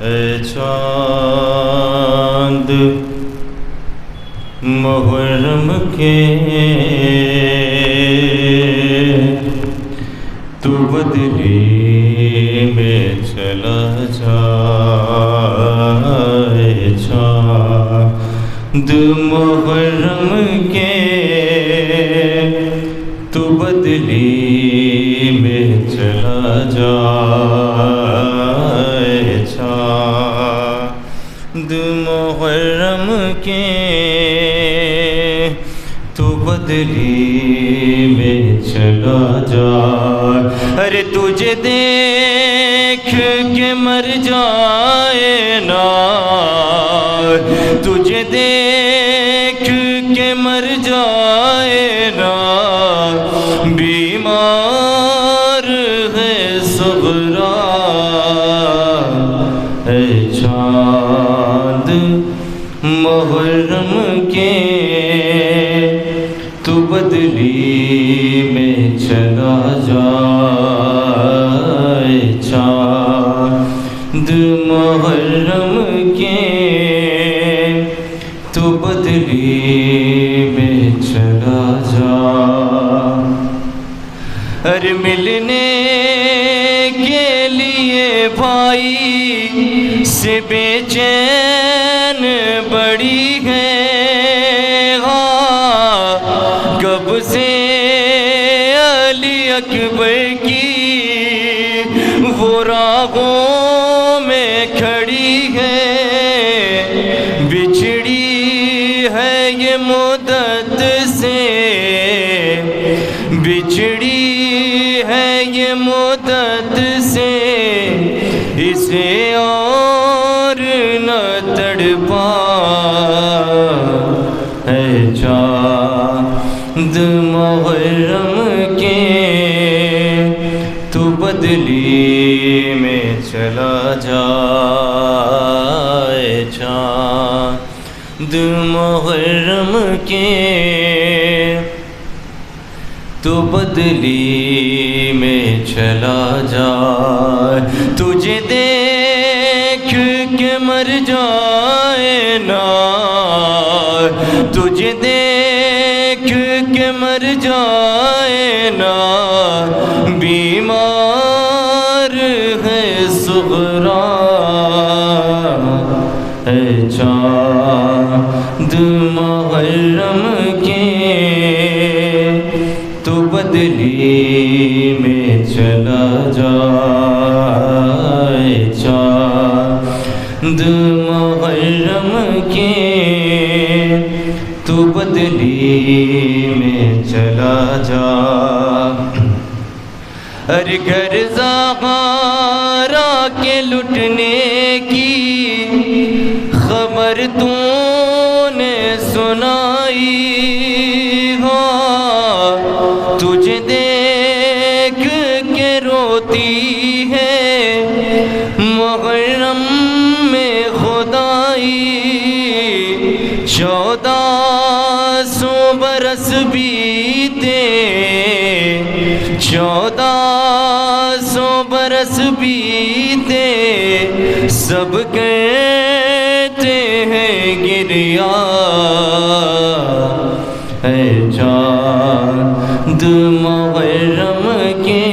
اے چاند محرم کے تو بدلی میں چلا جا، اے چاند محرم کے تو بدلی میں چلا جا، اے چاند محرم کے تو بدلی میں چلا جا۔ ارے تجھے دیکھ کے مر جائے نا، تجھے دیکھ کے مر جائے نا، بیمار ہے صغرا، اے چاند محرم کے تو بدلی میں چلا جا، اے چاند محرم کے تو بدلی میں چلا جا۔ ارے ملنے کے لیے بھائی سے بے چین بڑی ہے، کب سے علی اکبر کی وہ راہوں میں کھڑی ہے، بچھڑی ہے یہ مدت سے، بچھڑی ہے یہ مدت سے، اسے اور نہ تڑپا، اے چاند محرم کے تو بدلی میں چلا جا، اے چاند محرم کے تو بدلی میں چلا جا۔ تجھے دیکھ کے مر جائے نا، تجھے دیکھ کے مر جائے نا، بیمار ہے صغرا، اے چاند محرم کے تو بدلی میں چلا جا، اے چاند محرم کے تو بدلی میں چلا جا۔ ارے گھر زغارا کے لٹنے کی خبر تو نے سنائی ہو، تجھے دیکھ کے روتی ہے محرم میں خدائی، 1400 برس بیتے، 1400 برس بیتے، سب کہتے ہیں گریا، اے چاند محرم کے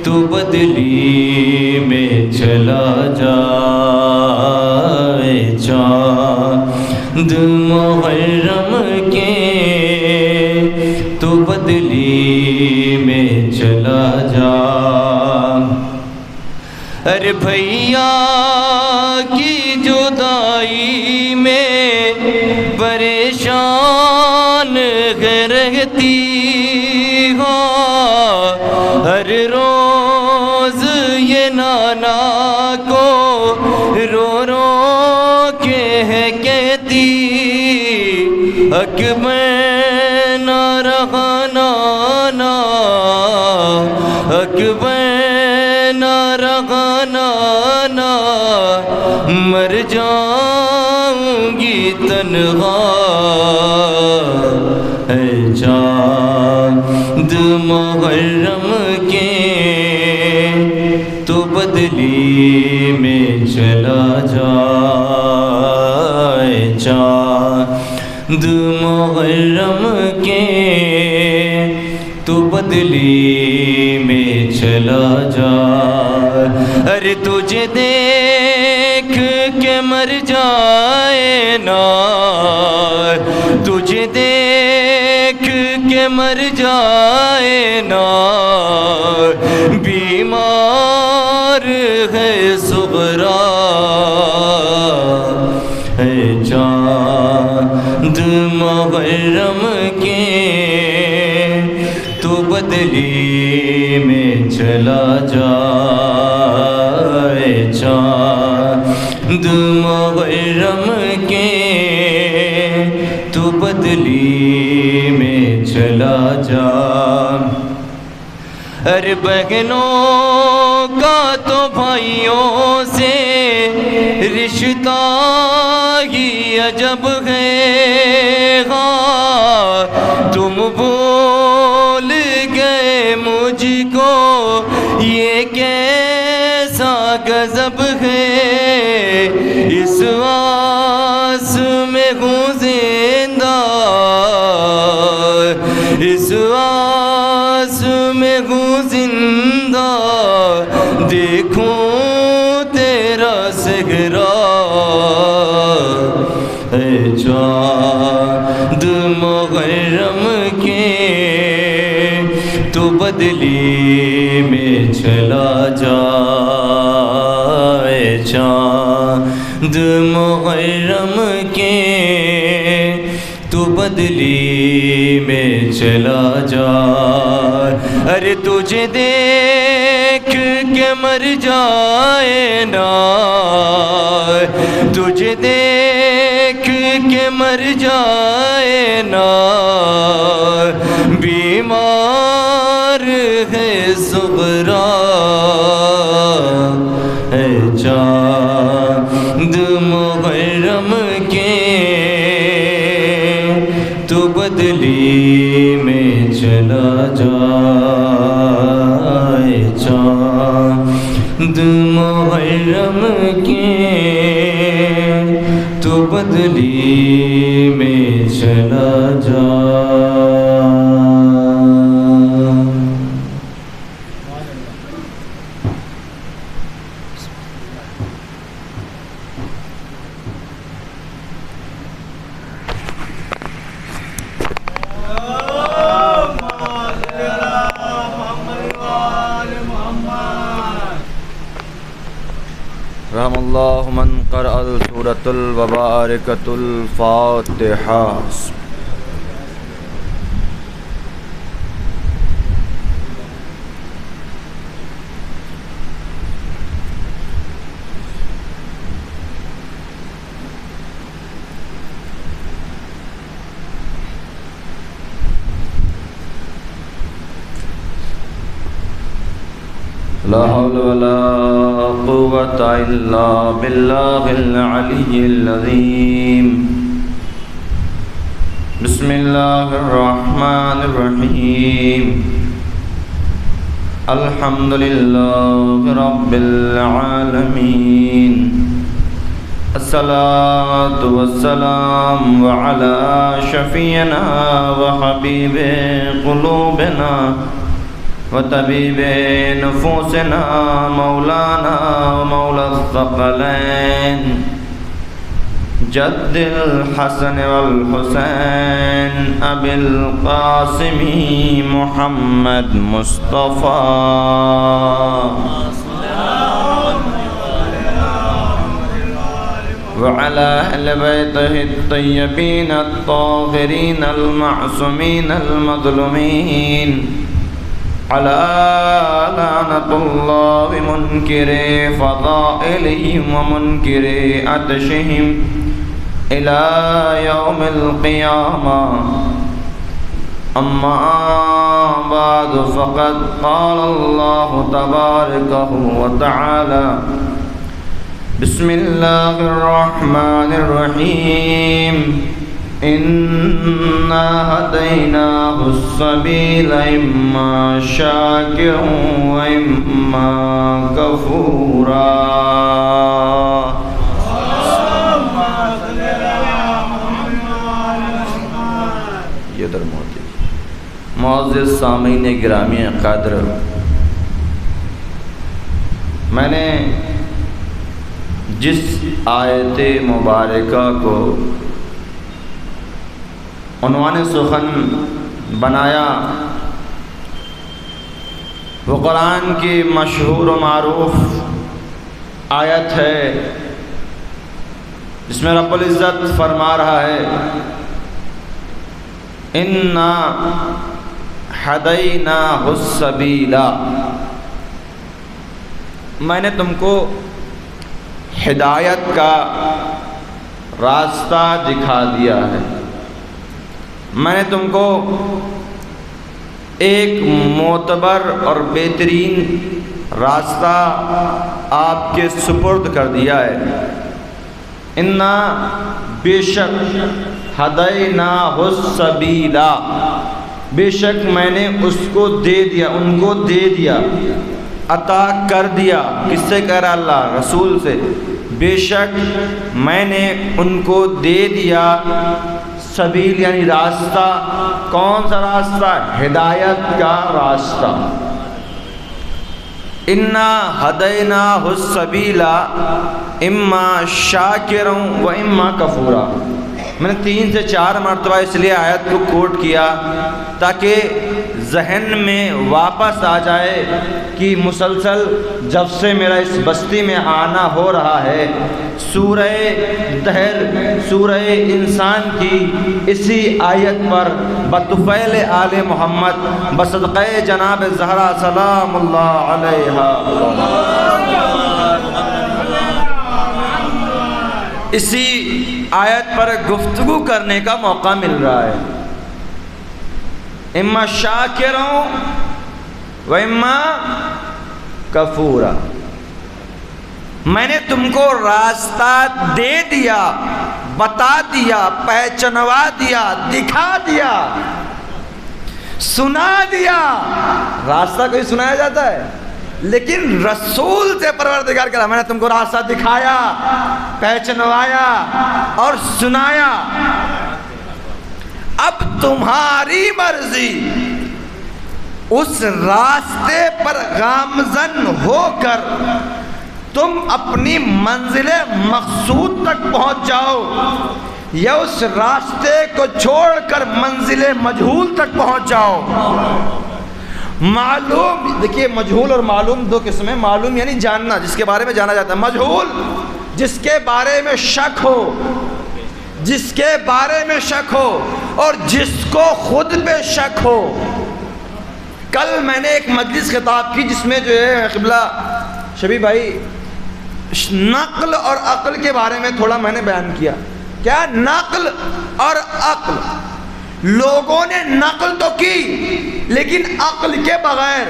تو بدلی میں چلا جا، اے چاند محرم کے تو بدلی میں چلا جا۔ ارے بھیا کی جدائی میں پریشان رہتی ہو، ہر روز یہ نانا کو رو رو کے ہے کہتی، اکبر نہ رہا نانا، اکبر نہ رہا نانا، مر جاؤں گی تنہا، اے چاند محرم کے تو بدلی بدلی میں چلا جائے چاند محرم کے تو بدلی میں چلا جائے ارے تجھے دیکھ کے مر جائے نا تجھے دیکھ کے مر جائے نا بیمار ہے صغرا ہے چاند محرم کے تو بدلی میں چلا جائے چاند محرم کے تو بدلی میں چلا جا ارے بہنوں کا تو بھائیوں سے رشتہ ہی عجب ہے تم بھول گئے مجھ کو یہ کیسا غضب ہے اس آس میں ہوں زندہ اس آس میں ہوں زندہ دیکھوں تیرا صحرا اے چاند محرم کے تو بدلی میں چلا جائے چاند محرم کے تو بدلی میں چلا جائے ارے تجھے دیکھ کے مر جائے نا تجھے دیکھ کے مر جائے نا بیمار ہے صغرا ہے چاند محرم کے تو بدلی میں چلا جائے چاند محرم کے تو بدلی میں چلا جائے رحم اللہ من قرأ سورة المبارکۃ الفاتحہ لا حول ولا قوة إلا بالله العلي العظيم بسم الله الرحمن الرحيم الحمد لله رب العالمين الصلاة والسلام على شفيعنا وحبيب قلوبنا وطبيب نفوسنا مولانا ومولى الثقلين جد الحسن والحسين أبي القاسم محمد مصطفى وعلى أهل بيته الطيبين الطاهرين المعصومين المظلومين على لعنة الله منكر فضائلهم ومنكر عطشهم إلى يوم القيامة أما بعد فقد قال الله تبارك وتعالى بسم الله الرحمن الرحيم إنا هديناه السبيل إما شاكرا وإما كفورا. یہ در معزز سامعین گرامی قدر، میں نے جس آیت مبارکہ کو عنوان سخن بنایا وہ قرآن کی مشہور و معروف آیت ہے جس میں رب العزت فرما رہا ہے اِنَّا ہَدَيْنَاهُ السَّبِيلَ، میں نے تم کو ہدایت کا راستہ دکھا دیا ہے، میں نے تم کو ایک معتبر اور بہترین راستہ آپ کے سپرد کر دیا ہے. اِنَّا بے شک ہَدَيْنَاهُ السَّبِيلَ، بے شک میں نے اس کو دے دیا، ان کو دے دیا، عطا کر دیا. کس سے کہہ رہا اللہ؟ رسول سے. بے شک میں نے ان کو دے دیا سبیل یعنی راستہ. کون سا راستہ؟ ہدایت کا راستہ. اِنَّا ہَدَيْنَاهُ السَّبِيلَ اِمَّا شَاكِرًا وَإِمَّا كَفُورًا. میں نے 3 سے 4 مرتبہ اس لیے آیت کو کوٹ کیا تاکہ ذہن میں واپس آ جائے کہ مسلسل جب سے میرا اس بستی میں آنا ہو رہا ہے سورہ دہر، سورہ انسان کی اسی آیت پر بطفیل آل محمد بصدقہ جناب زہرا سلام اللہ علیہا اسی آیت پر گفتگو کرنے کا موقع مل رہا ہے. اما شاکرا و اما کفورا، میں نے تم کو راستہ دے دیا، بتا دیا، پہچنوا دیا، دکھا دیا، سنا دیا. راستہ کوئی سنایا جاتا ہے؟ لیکن رسول سے پروردگار کہا میں نے تم کو راستہ دکھایا، پہچنوایا اور سنایا. اب تمہاری مرضی اس راستے پر گامزن ہو کر تم اپنی منزل مقصود تک پہنچ جاؤ یا اس راستے کو چھوڑ کر منزل مجہول تک پہنچ جاؤ. معلوم، دیکھیے مجہول اور معلوم 2 قسمیں. معلوم یعنی جاننا، جس کے بارے میں جانا جاتا ہے. مجہول جس کے بارے میں شک ہو، جس کے بارے میں شک ہو اور جس کو خود پہ شک ہو. کل میں نے ایک مجلس خطاب کی جس میں جو ہے قبلہ شبیب بھائی نقل اور عقل کے بارے میں تھوڑا میں نے بیان کیا. کیا نقل اور عقل؟ لوگوں نے نقل تو کی لیکن عقل کے بغیر.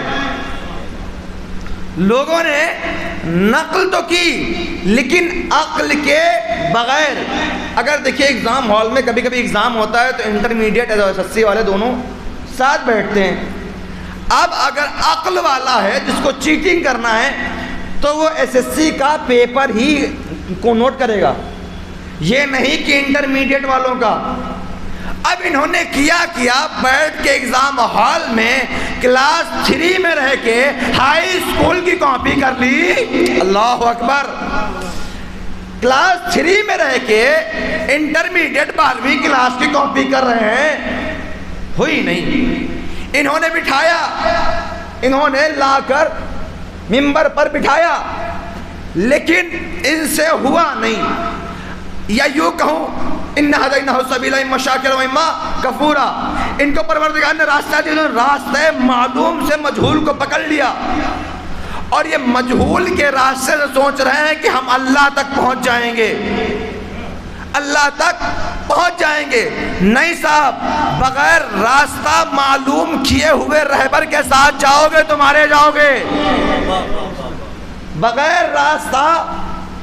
لوگوں نے نقل تو کی لیکن عقل کے بغیر. اگر دیکھیے ایگزام ہال میں کبھی کبھی ایگزام ہوتا ہے تو انٹرمیڈیٹ ایس ایس سی والے دونوں ساتھ بیٹھتے ہیں. اب اگر عقل والا ہے جس کو چیٹنگ کرنا ہے تو وہ ایس ایس سی کا پیپر ہی کو نوٹ کرے گا، یہ نہیں کہ انٹرمیڈیٹ والوں کا. اب انہوں نے کیا بیٹھ کے ایگزام ہال میں کلاس 3 میں رہ کے ہائی اسکول کی کاپی کر لی. اللہ اکبر. کلاس 3 میں رہ کے انٹرمیڈیٹ 12ویں کلاس کی کاپی کر رہے ہیں. ہوئی نہیں. انہوں نے بٹھایا، انہوں نے لا کر ممبر پر بٹھایا لیکن ان سے ہوا نہیں. یا یوں کہوں ان ہدیناہ السبیل اما شاکرا و اما کفورا، ان کو پروردگار نے راستہ دیا، راستہ معلوم سے مجہول کو پکڑ لیا اور یہ مجہول کے راستے سے سوچ رہے ہیں کہ ہم اللہ تک پہنچ جائیں گے، اللہ تک پہنچ جائیں گے. نہیں صاحب، بغیر راستہ معلوم کیے ہوئے رہبر کے ساتھ جاؤ گے تو مارے جاؤ گے. بغیر راستہ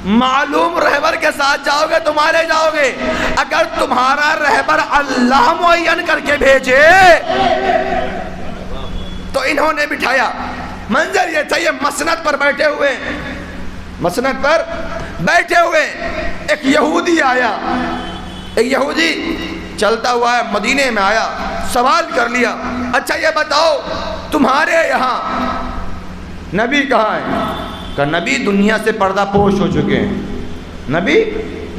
معلوم رہبر کے ساتھ جاؤ گے تمہارے جاؤ گے، اگر تمہارا رہبر اللہ معین کر کے بھیجے تو انہوں نے بٹھایا۔ منظر یہ تھا، یہ مسند پر بیٹھے ہوئے، مسند پر بیٹھے ہوئے ایک یہودی آیا، ایک یہودی چلتا ہوا ہے مدینے میں آیا، سوال کر لیا، اچھا یہ بتاؤ تمہارے یہاں نبی کہاں ہے؟ کہ نبی دنیا سے پردہ پوش ہو چکے ہیں، نبی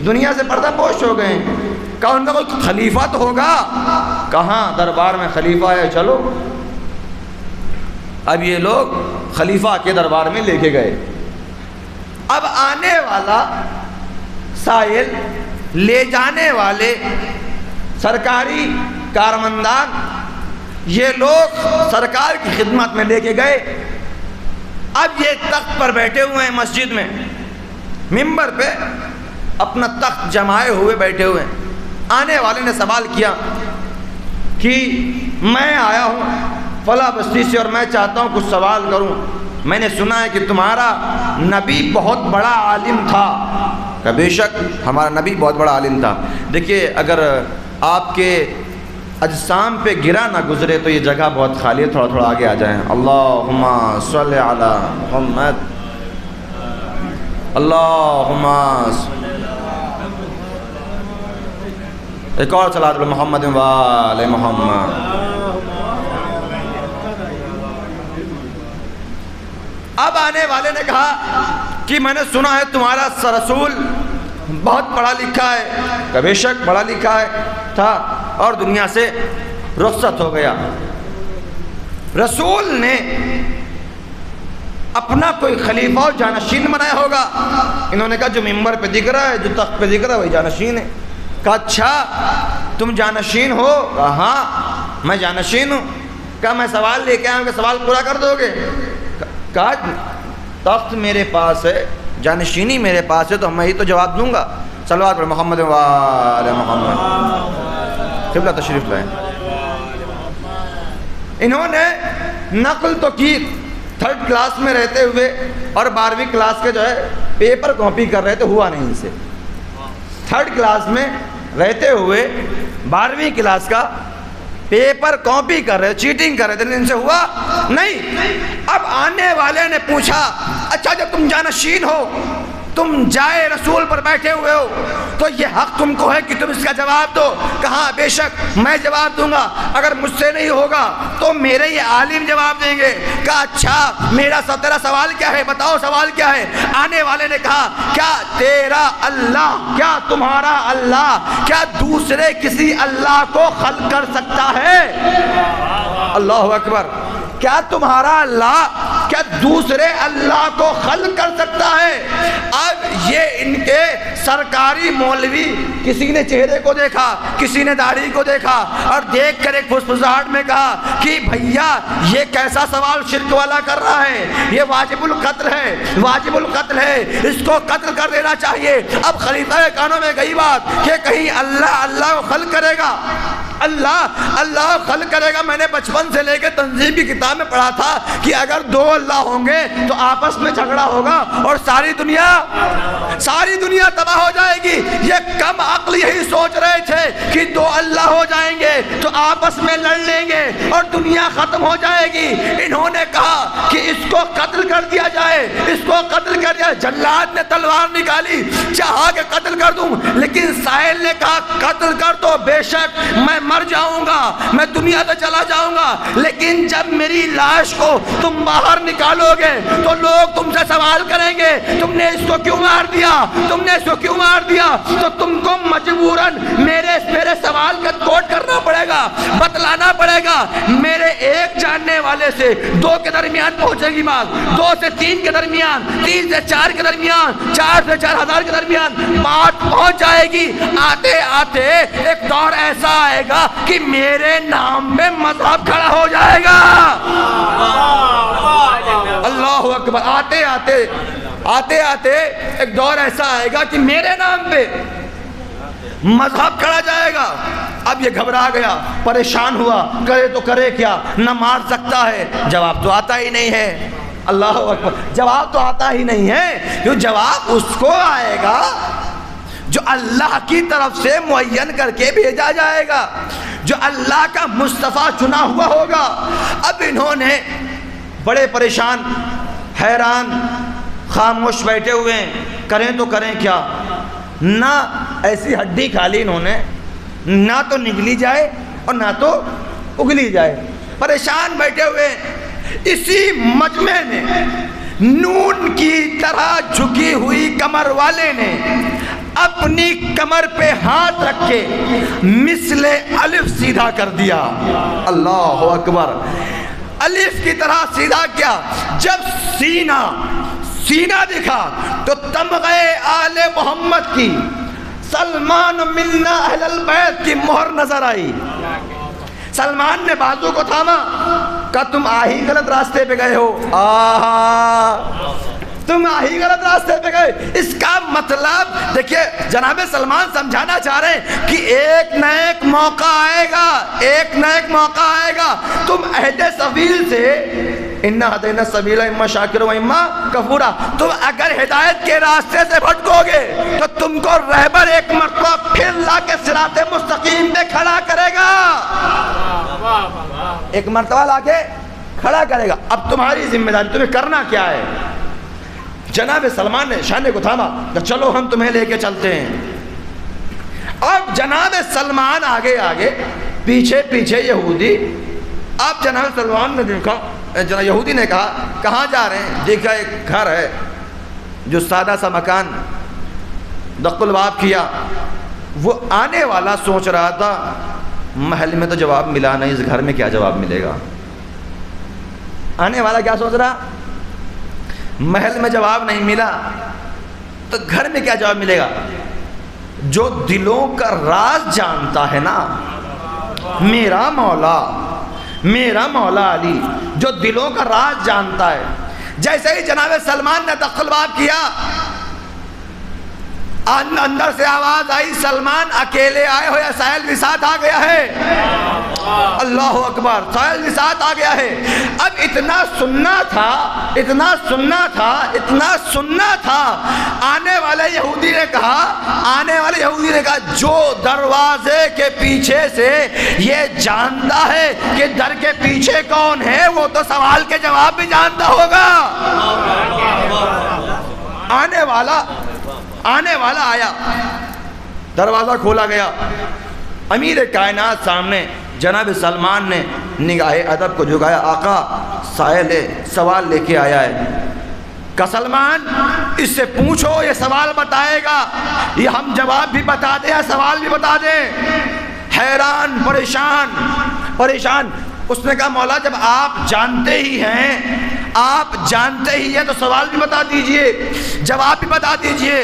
دنیا سے پردہ پوش ہو گئے ہیں۔ کہا ان کا کوئی خلیفہ تو ہوگا؟ کہاں دربار میں خلیفہ ہے، چلو۔ اب یہ لوگ خلیفہ کے دربار میں لے کے گئے۔ اب آنے والا سائل، لے جانے والے سرکاری کارمندان، یہ لوگ سرکار کی خدمت میں لے کے گئے۔ اب یہ تخت پر بیٹھے ہوئے ہیں مسجد میں، منبر پہ اپنا تخت جمائے ہوئے بیٹھے ہوئے ہیں۔ آنے والے نے سوال کیا کہ میں آیا ہوں فلاں بستی سے اور میں چاہتا ہوں کچھ سوال کروں، میں نے سنا ہے کہ تمہارا نبی بہت بڑا عالم تھا۔ کہ بے شک ہمارا نبی بہت بڑا عالم تھا۔ دیکھیے اگر آپ کے اجسام پہ گرا نہ گزرے تو یہ جگہ بہت خالی ہے، تھوڑا تھوڑا آگے آ جائیں۔ اللہم صلی علی محمد، اللہم ایک اور صلاۃ علی محمد و آل محمد۔ اب آنے والے نے کہا کہ میں نے سنا ہے تمہارا رسول بہت پڑھا لکھا ہے۔ کہ بے شک پڑھا لکھا ہے تھا اور دنیا سے رخصت ہو گیا۔ رسول نے اپنا کوئی خلیفہ اور جانشین بنایا ہوگا؟ انہوں نے کہا جو ممبر پہ دکھ رہا ہے، جو تخت پہ دکھ رہا ہے وہی جانشین ہے۔ کہا اچھا تم جانشین ہو؟ کہا ہاں میں جانشین ہوں۔ کہا میں سوال لے کے آیا ہوں کہ سوال پورا کر دو گے؟ کہا تخت میرے پاس ہے، جانشینی میرے پاس ہے، تو میں ہی تو جواب دوں گا۔ صلوات پر محمد و آل محمد۔ قبلہ تشریف لائیں۔ انہوں نے نقل تو کی، 3rd کلاس میں رہتے ہوئے اور 12ویں کلاس کے جو ہے پیپر کاپی کر رہے تھے، ہوا نہیں ان سے۔ 3rd کلاس میں رہتے ہوئے 12ویں کلاس کا پیپر کاپی کر رہے، چیٹنگ کر رہے تھے، ان سے ہوا نہیں۔ اب آنے والے نے پوچھا اچھا جب تم جانشین ہو، تم جائے رسول پر بیٹھے ہوئے ہو، تو یہ حق تم کو ہے کہ تم اس کا جواب دو؟ کہا بے شک میں جواب دوں گا، اگر مجھ سے نہیں ہوگا تو میرے یہ عالم جواب دیں گے۔ کہا اچھا میرا تیرا سوال کیا ہے، بتاؤ سوال کیا ہے؟ آنے والے نے کہا کیا تیرا اللہ، کیا تمہارا اللہ کیا دوسرے کسی اللہ کو خلق کر سکتا ہے؟ اللہ اکبر۔ کیا تمہارا اللہ کیا دوسرے اللہ کو خلق کر سکتا ہے؟ اب یہ ان کے سرکاری مولوی، کسی نے چہرے کو دیکھا، کسی نے داڑھی کو دیکھا، اور دیکھ کر ایک فسفساہٹ میں کہا کہ بھیا یہ کیسا سوال شرک والا کر رہا ہے، یہ واجب القتل ہے، واجب القتل ہے، اس کو قتل کر دینا چاہیے۔ اب خلیفہ کے کانوں میں گئی بات کہ کہیں اللہ اللہ کو خلق کرے گا، اللہ اللہ خلق کرے گا۔ میں نے بچپن سے لے کے تنظیم کی کتاب میں پڑھا تھا کہ اگر 2 اللہ ہوں گے تو آپس میں جھگڑا ہوگا اور ساری دنیا تباہ ہو جائے گی۔ یہ کم عقل یہی سوچ رہے تھے کہ 2 اللہ ہو جائیں گے تو آپس میں لڑ لیں گے اور دنیا ختم ہو جائے گی۔ انہوں نے کہا کہ اس کو قتل کر دیا جائے، اس کو قتل کر دیا۔ جلاد نے تلوار نکالی، چاہا کہ قتل کر دوں، لیکن سائل نے کہا قتل کر دو، بے شک میں مر جاؤں گا، میں دنیا سے چلا جاؤں گا، لیکن جب میری لاش کو تم باہر نکالو گے تو لوگ تم سے سوال کریں گے تم نے اس کو کیوں مار دیا، تم نے اس کو کیوں مار دیا؟ تو تم کو مجبوراً میرے سوال کا کوٹ کرنا پڑے گا، بتلانا پڑے گا۔ میرے ایک جاننے والے سے 2 کے درمیان پہنچے گی بات، 2 سے 3 کے درمیان، 3 سے 4 کے درمیان، 4 سے 4000 کے درمیان بات پہنچ جائے گی۔ آتے آتے ایک دور ایسا آئے گا کہ میرے نام میں مذہب کھڑا ہو جائے گا۔ اللہ اکبر۔ آتے آتے ایک دور ایسا آئے گا کہ میرے نام پہ مذہب کھڑا جائے گا۔ اب یہ گھبرا گیا، پریشان ہوا، کرے تو کرے کیا، نہ مار سکتا ہے، جواب تو آتا ہی نہیں ہے۔ اللہ اکبر. جواب تو آتا ہی نہیں ہے، جو جواب اس کو آئے گا جو اللہ کی طرف سے معین کر کے بھیجا جائے گا، جو اللہ کا مصطفیٰ چنا ہوا ہوگا. اب انہوں نے بڑے پریشان، حیران، خاموش بیٹھے ہوئے ہیں، کریں تو کریں کیا. نہ ایسی ہڈی کھا لی انہوں نے، نہ تو نگلی جائے اور نہ تو اگلی جائے. پریشان بیٹھے ہوئے ہیں. اسی مجمع نے نون کی طرح جھکی ہوئی کمر والے نے اپنی کمر پہ ہاتھ رکھ کے مثل الف سیدھا کر دیا. اللہ اکبر. الف کی طرح سیدھا کیا. جب سینہ دکھا تو تمغے آل محمد کی، سلمان منا اہل البیت کی مہر نظر آئی. سلمان نے بازو کو تھاما، کہا تم آہی غلط راستے پہ گئے ہو. تم آہی غلط راستے پہ گئے. اس کا مطلب دیکھیے جناب سلمان سمجھانا چاہ رہے ہیں کہ ایک نہ ایک موقع آئے گا، ایک نہ ایک موقع آئے گا. تم عہد سبیل سے اِنَّا هَدَيْنَا السَّبِيلَ اِمَّا شَاكِرًا وَإِمَّا كَفُورًا، تم اگر ہدایت کے راستے سے بھٹکو گے تو تم کو رہبر ایک مرتبہ پھر لا کے صراط مستقیم پہ کھڑا کرے گا. ایک مرتبہ لا کے کھڑا کرے گا. اب تمہاری ذمہ داری، تمہیں کرنا کیا ہے. جناب سلمان نے شانے کو تھاما کہ چلو ہم تمہیں لے کے چلتے ہیں. اب جناب سلمان آگے آگے، پیچھے پیچھے یہودی. اب جناب سلمان نے دیکھا، یہودی نے کہا کہاں جا رہے ہیں. دیکھا ایک گھر ہے جو سادہ سا مکان، دق الباب کیا. وہ آنے والا سوچ رہا تھا محل میں تو جواب ملا نہیں، اس گھر میں کیا جواب ملے گا. آنے والا کیا سوچ رہا، محل میں جواب نہیں ملا تو گھر میں کیا جواب ملے گا. جو دلوں کا راز جانتا ہے نا، میرا مولا علی جو دلوں کا راز جانتا ہے. جیسے ہی جناب سلمان نے دخل باب کیا، اندر سے آواز آئی سلمان اکیلے آئے ہو یا سائل بھی ساتھ آ گیا ہے. اللہ اکبر. سائل بھی ساتھ آ گیا ہے. اب اتنا سننا تھا. آنے والے یہودی نے کہا جو دروازے کے پیچھے سے یہ جانتا ہے کہ در کے پیچھے کون ہے، وہ تو سوال کے جواب بھی جانتا ہوگا. آنے والا آیا، دروازہ کھولا گیا. امیر کائنات سامنے جناب سلمان نے نگاہ ادب کو جھکایا. آقا سائل سوال لے کے آیا ہے. کہ سلمان اس سے پوچھو، یہ سوال بتائے گا، یہ ہم جواب بھی بتا دیں یا سوال بھی بتا دیں. حیران، پریشان. اس نے کہا مولا جب آپ جانتے ہی ہیں تو سوال بھی بتا دیجئے، جواب بھی بتا دیجئے.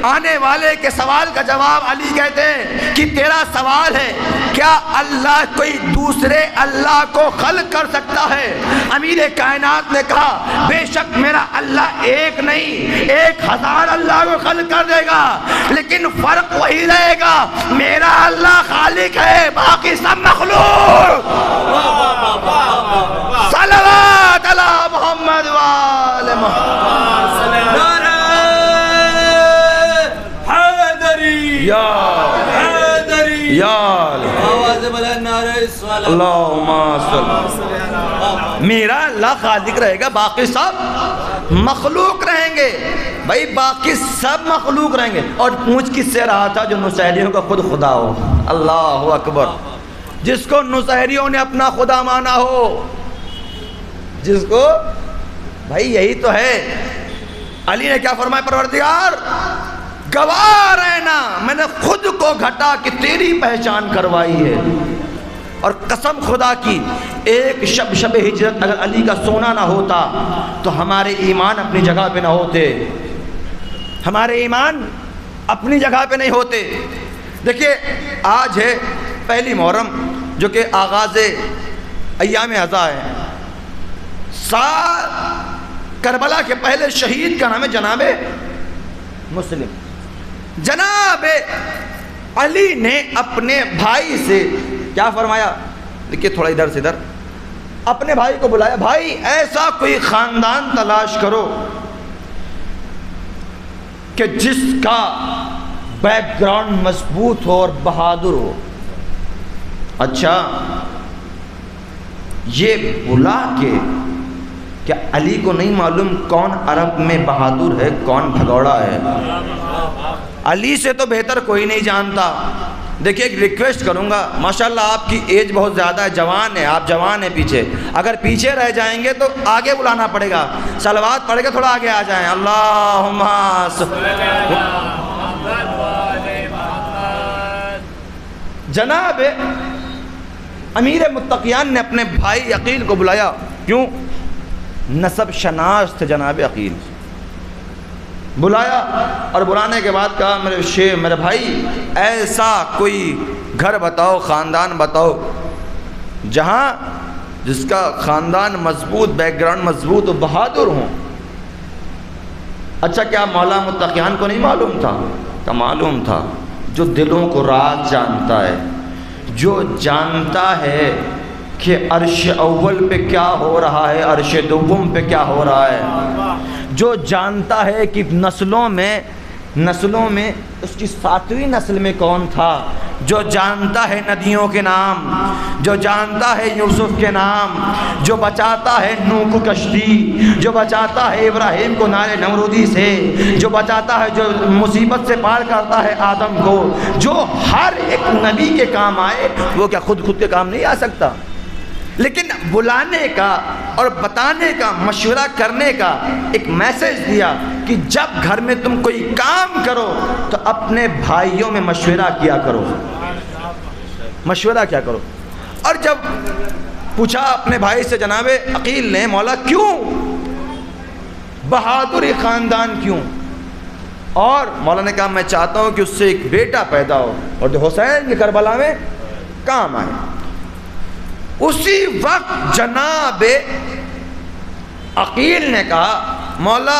آنے والے کے سوال کا جواب علی کہتے ہیں کہ تیرا سوال ہے کیا اللہ کوئی دوسرے اللہ کو خلق کر سکتا ہے. امیر کائنات نے کہا بے شک میرا اللہ ایک نہیں 1000 اللہ کو خلق کر دے گا، لیکن فرق وہی رہے گا، میرا اللہ خالق ہے، باقی سب مخلوق. صلوات علی محمد وآل محمد. نعرہ حیدری یا آواز بلند، نعرہ الصلاۃ. اللہم صل. میرا اللہ خالق رہے گا، باقی سب مخلوق رہیں گے. بھائی باقی سب مخلوق رہیں گے. اور پوچھ کس سے رہا تھا؟ جو نصیریوں کا خود خدا ہو. اللہ اکبر. جس کو نصیریوں نے اپنا خدا مانا ہو، جس کو، بھائی یہی تو ہے. علی نے کیا فرمایا؟ پروردگار گواہ رہنا میں نے خود کو گھٹا کہ تیری پہچان کروائی ہے. اور قسم خدا کی ایک شب ہجرت اگر علی کا سونا نہ ہوتا تو ہمارے ایمان اپنی جگہ پہ نہ ہوتے، ہمارے ایمان اپنی جگہ پہ نہیں ہوتے. دیکھیے آج ہے پہلی محرم جو کہ آغاز ایام عزا ہے. کربلا کے پہلے شہید کا نام ہے جناب مسلم. جناب علی نے اپنے بھائی سے کیا فرمایا؟ دیکھیے تھوڑا ادھر سے ادھر. اپنے بھائی کو بلایا، بھائی ایسا کوئی خاندان تلاش کرو کہ جس کا بیک گراؤنڈ مضبوط ہو اور بہادر ہو۔ اچھا یہ بلا کے کیا علی کو نہیں معلوم کون عرب میں بہادر ہے، کون بھگوڑا ہے؟ علی سے تو بہتر کوئی نہیں جانتا۔ دیکھیے ایک ریکویسٹ کروں گا، ماشاءاللہ آپ کی ایج بہت زیادہ ہے، جوان ہے آپ، جوان ہیں پیچھے، اگر پیچھے رہ جائیں گے تو آگے بلانا پڑے گا، صلوات پڑھ کے تھوڑا آگے آ جائیں۔ اللہم جناب امیر متقیان نے اپنے بھائی عقیل کو بلایا، کیوں؟ نسب شناس تھے جناب عقیل، بلایا اور بلانے کے بعد کہا میرے بھائی ایسا کوئی گھر بتاؤ، خاندان بتاؤ جہاں جس کا خاندان مضبوط، بیک گراؤنڈ مضبوط و بہادر ہوں۔ اچھا کیا مولا متقیان کو نہیں معلوم تھا؟ تو معلوم تھا، جو دلوں کو راز جانتا ہے، جو جانتا ہے کہ عرش اول پہ کیا ہو رہا ہے، عرش دوم پہ کیا ہو رہا ہے، جو جانتا ہے کہ نسلوں میں اس کی 7ویں نسل میں کون تھا، جو جانتا ہے ندیوں کے نام، جو جانتا ہے یوسف کے نام، جو بچاتا ہے نوح کو کشتی، جو بچاتا ہے ابراہیم کو نار نمرودی سے، جو بچاتا ہے، جو مصیبت سے پار کرتا ہے آدم کو، جو ہر ایک نبی کے کام آئے، وہ کیا خود کے کام نہیں آ سکتا؟ لیکن بلانے کا اور بتانے کا، مشورہ کرنے کا ایک میسج دیا کہ جب گھر میں تم کوئی کام کرو تو اپنے بھائیوں میں مشورہ کیا کرو، مشورہ کیا کرو۔ اور جب پوچھا اپنے بھائی سے جناب عقیل نے، مولا کیوں بہادری خاندان کیوں؟ اور مولا نے کہا میں چاہتا ہوں کہ اس سے ایک بیٹا پیدا ہو اور جو حسین کے کربلا میں کام آئے۔ اسی وقت جناب عقیل نے کہا مولا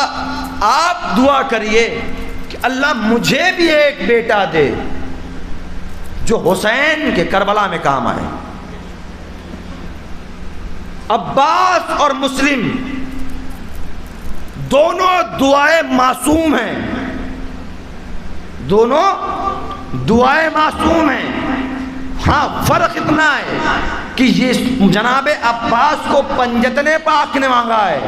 آپ دعا کریے کہ اللہ مجھے بھی ایک بیٹا دے جو حسین کے کربلا میں کام آئے۔ عباس اور مسلم دونوں دعائیں معصوم ہیں، دونوں دعائیں معصوم ہیں۔ ہاں فرق اتنا ہے کہ یہ جناب عباس کو پنجتن پاک نے مانگا ہے،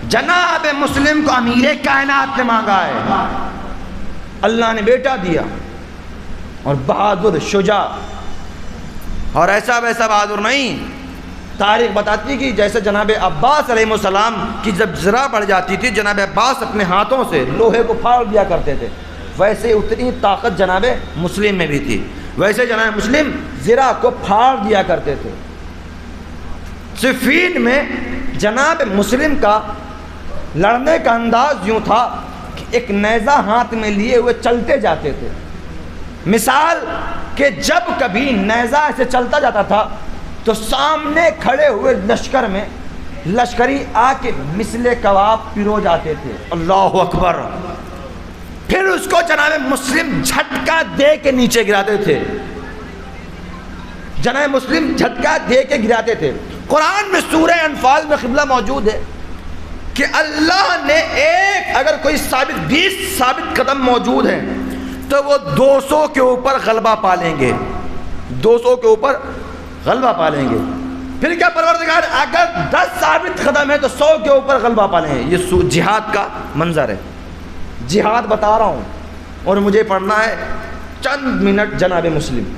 جناب مسلم کو امیر کائنات نے مانگا ہے۔ اللہ نے بیٹا دیا اور بہادر، شجاع، اور ایسا ویسا بہادر نہیں۔ تاریخ بتاتی کہ جیسے جناب عباس علیہ السلام کی جب زرہ بڑھ جاتی تھی، جناب عباس اپنے ہاتھوں سے لوہے کو پھاڑ دیا کرتے تھے، ویسے اتنی طاقت جناب مسلم میں بھی تھی، ویسے جناب مسلم زرہ کو پھاڑ دیا کرتے تھے۔ صفین میں جناب مسلم کا لڑنے کا انداز یوں تھا کہ ایک نیزہ ہاتھ میں لیے ہوئے چلتے جاتے تھے، مثال کہ جب کبھی نیزہ ایسے چلتا جاتا تھا تو سامنے کھڑے ہوئے لشکر میں لشکری آ کے مثل کباب پرو جاتے تھے۔ اللہ اکبر۔ پھر اس کو جناب مسلم جھٹکا دے کے نیچے گراتے تھے، جناب مسلم جھٹکا دے کے گراتے تھے۔ قرآن میں سورہ انفال میں قبلہ موجود ہے کہ اللہ نے ایک اگر کوئی 20 ثابت قدم موجود ہیں تو وہ 200 کے اوپر غلبہ پا لیں گے، 200 کے اوپر غلبہ پا لیں گے۔ پھر کیا پروردگار اگر 10 ثابت قدم ہے تو 100 کے اوپر غلبہ پا لیں گے۔ یہ جہاد کا منظر ہے، جہاد بتا رہا ہوں اور مجھے پڑھنا ہے چند منٹ جناب مسلم،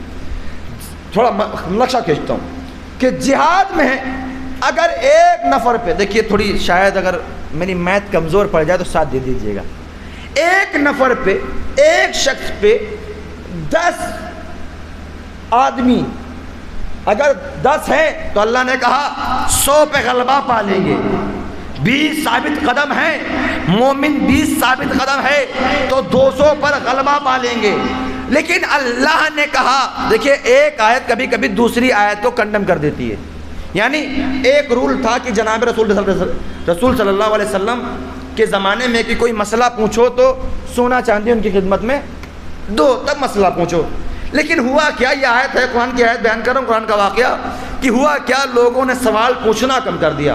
تھوڑا نقشہ کھینچتا ہوں کہ جہاد میں اگر ایک نفر پہ، دیکھیے تھوڑی شاید اگر میری میتھ کمزور پڑ جائے تو ساتھ دے دیجیے گا، ایک نفر پہ، ایک شخص پہ 10 آدمی اگر 10 ہے تو اللہ نے کہا 100 پہ غلبہ پا لیں گے۔ 20 ثابت قدم ہے، مومن 20 ثابت قدم ہے تو 200 پر غلبہ پا لیں گے۔ لیکن اللہ نے کہا، دیکھیے ایک آیت کبھی کبھی دوسری آیت کو کنڈم کر دیتی ہے، یعنی ایک رول تھا کہ جناب رسول صلی اللہ علیہ وسلم کے زمانے میں کہ کوئی مسئلہ پوچھو تو سونا چاندی ان کی خدمت میں دو، تب مسئلہ پوچھو۔ لیکن ہوا کیا، یہ آیت ہے، قرآن کی آیت بیان کر رہا ہوں، قرآن کا واقعہ کہ ہوا کیا، لوگوں نے سوال پوچھنا کم کر دیا،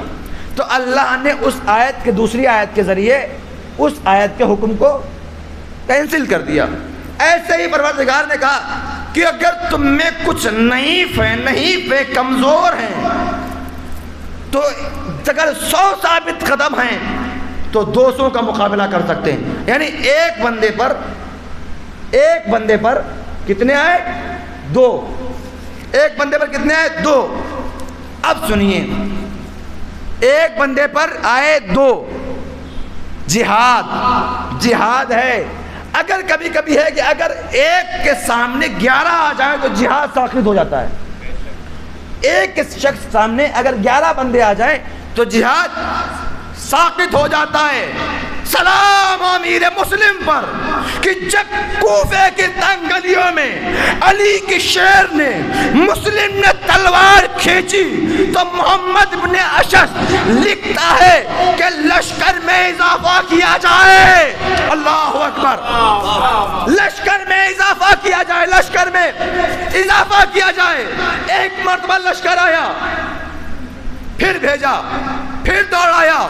تو اللہ نے اس آیت کے دوسری آیت کے ذریعے اس آیت کے حکم کو کینسل کر دیا۔ ایسے ہی پروردگار نے کہا کہ اگر تم میں کچھ نحیف ہیں کمزور ہیں تو اگر 100 ثابت قدم ہیں تو 200 کا مقابلہ کر سکتے ہیں، یعنی ایک بندے پر کتنے آئے؟ 2۔ ایک بندے پر کتنے آئے؟ 2۔ اب سنیے، ایک بندے پر آئے 2، جہاد ہے۔ اگر کبھی کبھی ہے کہ اگر ایک کے سامنے 11 آ جائیں تو جہاد ساقط ہو جاتا ہے۔ ایک کے شخص سامنے اگر 11 بندے آ جائیں تو جہاد ساقط ہو جاتا ہے۔ سلام امیر مسلم پر کہ جب کوفے کی تنگ گلیوں میں علی کی شیر نے مسلم نے تلوار کھینچی تو محمد بن اشعث لکھتا ہے کہ لشکر میں اضافہ کیا جائے۔ اللہ اکبر، لشکر میں اضافہ کیا جائے، لشکر میں اضافہ کیا جائے۔ ایک مرتبہ لشکر آیا، پھر بھیجا، پھر دوڑایا،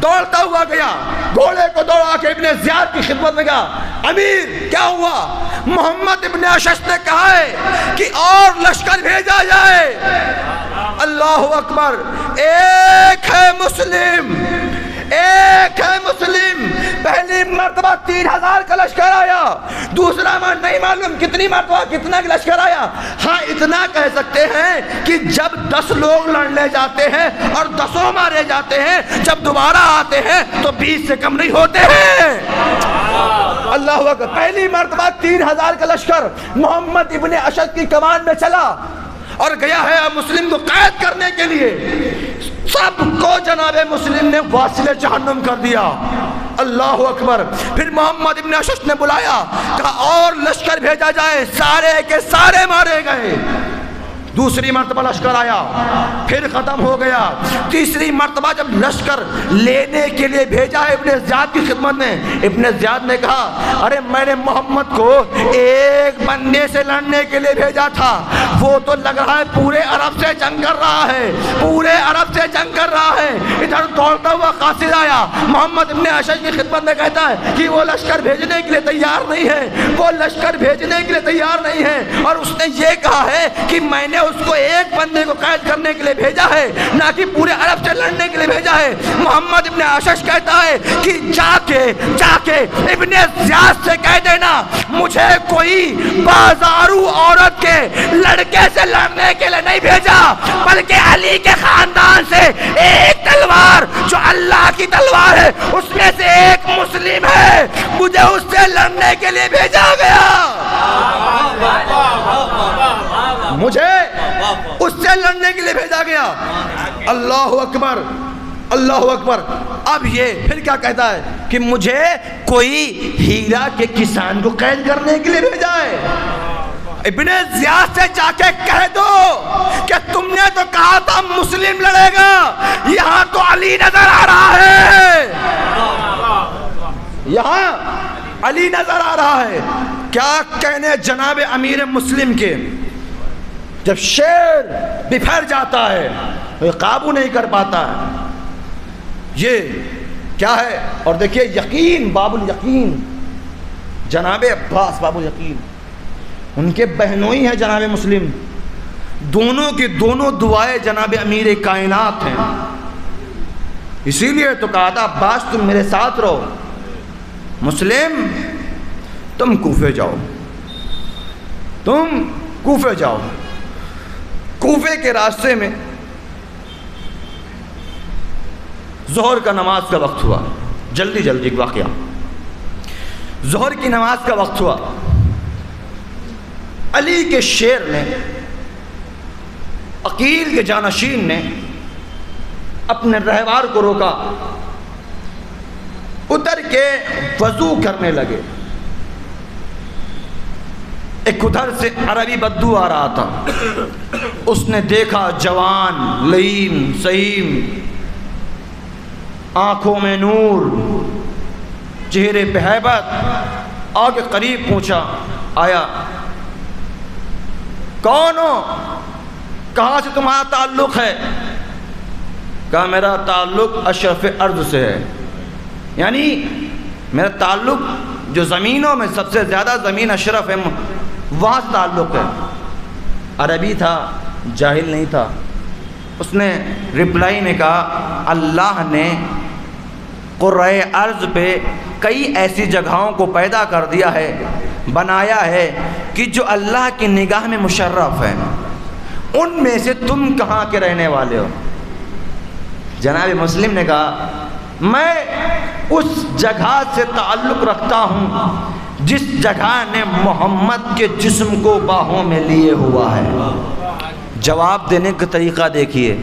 دوڑتا ہوا گیا، گھوڑے کو دوڑا کے ابن زیاد کی خدمت میں گیا۔ امیر کیا ہوا؟ محمد ابن اشعث نے کہا ہے کہ اور لشکر بھیجا جائے۔ اللہ اکبر، ایک ہے مسلم، ایک ہے مسلم۔ پہلی مرتبہ 3000 کا لشکر آیا، دوسرا نہیں معلوم کتنی مرتبہ کتنا لشکر آیا۔ ہاں اتنا کہہ سکتے ہیں کہ جب 10 لوگ لڑنے جاتے ہیں اور 10 مارے جاتے ہیں، جب دوبارہ آتے ہیں تو 20 سے کم نہیں ہوتے ہیں۔ اللہ اکبر، پہلی مرتبہ 3000 کا لشکر محمد ابن اشعث کی کمان میں چلا اور گیا ہے مسلم کو قید کرنے کے لیے۔ سب کو جناب مسلم نے واصل جہنم کر دیا۔ اللہ اکبر، پھر محمد ابن اشعث نے بلایا، کہا اور لشکر بھیجا جائے، سارے کے سارے مارے گئے۔ دوسری مرتبہ لشکر آیا، پھر ختم ہو گیا۔ تیسری مرتبہ جب لشکر لینے کے لیے بھیجا ہے ابن زیاد کی خدمت میں، ابن زیاد نے کہا ارے میں نے محمد کو ایک بندے سے لڑنے کے لیے بھیجا تھا، وہ تو لگ رہا ہے پورے عرب سے جنگ کر رہا ہے، پورے عرب سے جنگ کر رہا ہے۔ ادھر دوڑتا ہوا قاصد آیا، محمد ابن اشعث کی خدمت میں کہتا ہے کہ وہ لشکر بھیجنے کے لیے تیار نہیں ہے، وہ لشکر بھیجنے کے لیے تیار نہیں ہے، اور اس نے یہ کہا ہے کہ میں نے اس کو ایک بندے کو قید کرنے کے لیے بھیجا ہے، نہ کہ پورے عرب سے لڑنے کے لیے بھیجا ہے۔ محمد ابن اشعث کہتا ہے کہ جا کے ابن زیاد سے کہہ دینا مجھے کوئی بازارو عورت کے لڑکے سے لڑنے کے لیے نہیں بھیجا، بلکہ علی کے خاندان سے ایک تلوار جو اللہ کی تلوار ہے اس میں سے ایک مسلم ہے، مجھے اس سے لڑنے کے لیے بھیجا گیا، مجھے اس سے لڑنے کے لیے بھیجا گیا۔ اللہ اکبر، اللہ اکبر۔ اب یہ پھر کیا کہتا ہے کہ مجھے کوئی ہیرا کے کسان کو قید کرنے کے لیے بھیجا ہے۔ ابن زیاد سے جا کے کہہ دو کہ تم نے تو کہا تھا مسلم لڑے گا، یہاں تو علی نظر آ رہا ہے، یہاں علی نظر آ رہا ہے۔ کیا کہنے جناب امیر مسلم کے، جب شیر بپھر جاتا ہے تو قابو نہیں کر پاتا ہے، یہ کیا ہے؟ اور دیکھیے یقین، باب الیقین، جناب عباس باب الیقین، ان کے بہنوئی ہیں جناب مسلم، دونوں کی دونوں دعائیں جناب امیر کائنات ہیں۔ اسی لیے تو کہا تھا عباس تم میرے ساتھ رہو، مسلم تم کوفے جاؤ، تم کوفے جاؤ۔ کوفے کے راستے میں ظہر کا نماز کا وقت ہوا، جلدی ایک واقعہ، ظہر کی نماز کا وقت ہوا، علی کے شیر نے، عقیل کے جانشین نے اپنے رہوار کو روکا، اتر کے وضو کرنے لگے۔ ایک ادھر سے عربی بدو آ رہا تھا، اس نے دیکھا جوان، لئیم، سہیم، آنکھوں میں نور، چہرے پہ ہیبت، آگے قریب پہنچا، آیا کون ہو؟ کہاں سے تمہارا تعلق ہے؟ کہا میرا تعلق اشرف ارض سے ہے، یعنی میرا تعلق جو زمینوں میں سب سے زیادہ زمین اشرف ہے وہاں سے تعلق ہے۔ عربی تھا، جاہل نہیں تھا۔ اس نے رپلائی میں کہا اللہ نے قرۂ ارض پہ کئی ایسی جگہوں کو پیدا کر دیا ہے، بنایا ہے کہ جو اللہ کی نگاہ میں مشرف ہیں، ان میں سے تم کہاں کے رہنے والے ہو؟ جناب مسلم نے کہا میں اس جگہ سے تعلق رکھتا ہوں جس جگہ نے محمد کے جسم کو باہوں میں لیے ہوا ہے۔ جواب دینے کا طریقہ دیکھیے،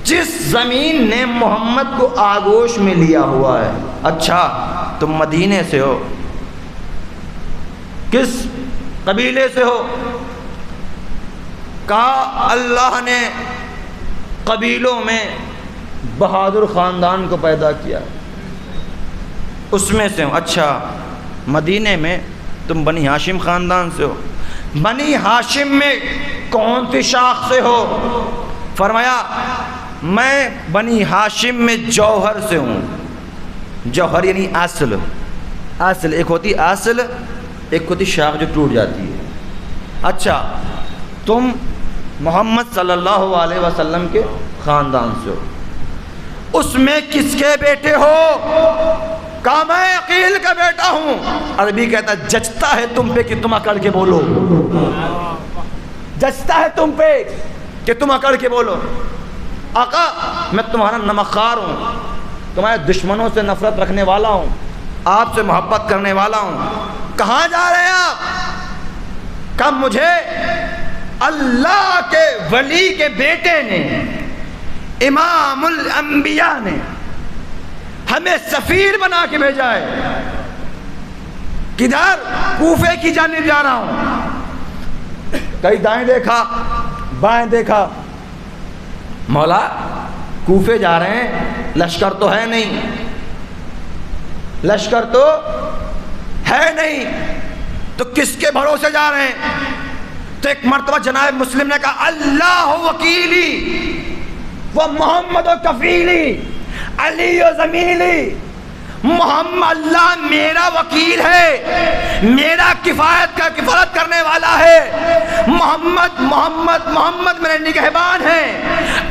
جس زمین نے محمد کو آغوش میں لیا ہوا ہے۔ اچھا تم مدینے سے ہو، کس قبیلے سے ہو؟ کہا اللہ نے قبیلوں میں بہادر خاندان کو پیدا کیا، اس میں سے ہوں۔ اچھا مدینے میں تم بنی ہاشم خاندان سے ہو، بنی ہاشم میں کون سی شاخ سے ہو؟ فرمایا میں بنی ہاشم میں جوہر سے ہوں۔ جوہر یعنی اصل، اصل ایک ہوتی اصل، ایک ہوتی شاخ جو ٹوٹ جاتی ہے۔ اچھا تم محمد صلی اللہ علیہ وسلم کے خاندان سے ہو، اس میں کس کے بیٹے ہو؟ کہا میں عقیل کا بیٹا ہوں۔ عربی کہتا ہے جچتا ہے تم پہ کہ تم اکڑ کے بولو، جچتا ہے تم پہ کہ تم اکڑ کے بولو۔ آقا میں تمہارا نمکخوار ہوں، تمہارے دشمنوں سے نفرت رکھنے والا ہوں، آپ سے محبت کرنے والا ہوں۔ کہاں جا رہے ہیں آپ؟ کہ مجھے اللہ کے ولی کے بیٹے نے، امام الانبیاء نے ہمیں سفیر بنا کے بھیجا ہے۔ کدھر؟ کوفے کی جانب جا رہا ہوں۔ کہیں دائیں دیکھا، بائیں دیکھا، مولا کوفے جا رہے ہیں، لشکر تو ہے نہیں، لشکر تو ہے نہیں، تو کس کے بھروسے جا رہے ہیں؟ تو ایک مرتبہ جناب مسلم نے کہا اللہ وکیلی و محمد و کفیلی علی و زمیلی، محمد اللہ میرا وکیل ہے، میرا کفایت کرنے والا ہے، محمد میرے نگہبان ہیں،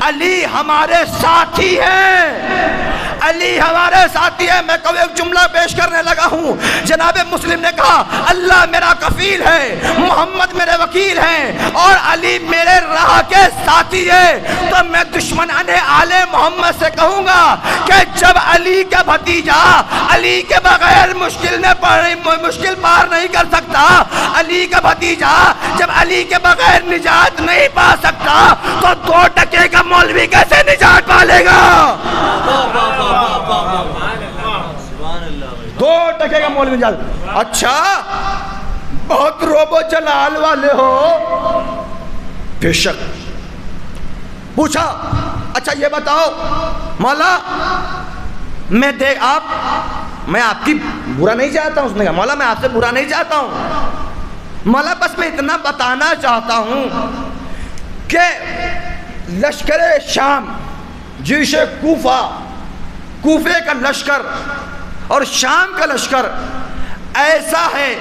علی ہمارے ساتھی ہیں، علی ہمارے ساتھی ہے۔ میں کبھی ایک جملہ پیش کرنے لگا ہوں، جناب مسلم نے کہا اللہ میرا کفیل ہے، محمد میرے وکیل ہیں اور علی میرے راہ کے ساتھی ہے، تو میں دشمن آل محمد سے کہوں گا کہ جب علی کا بھتیجا علی کے بغیر مشکل پار نہیں کر سکتا، علی کا بھتیجا جب علی کے بغیر نجات نہیں پا سکتا، تو 2 ٹکے کا مولوی کیسے نجات پا لے گا؟ 2 ٹکے کا مولوی نجات۔ اچھا بہت روب و جلال والے ہو؟ بے شک۔ پوچھا اچھا یہ بتاؤ مولا میں آپ کی برا نہیں چاہتا ہوں۔ اس نے کہا مولا میں آپ سے برا نہیں چاہتا ہوں، مولا بس میں اتنا بتانا چاہتا ہوں کہ لشکر شام، جیش کوفے کا لشکر اور شام کا لشکر ایسا ہے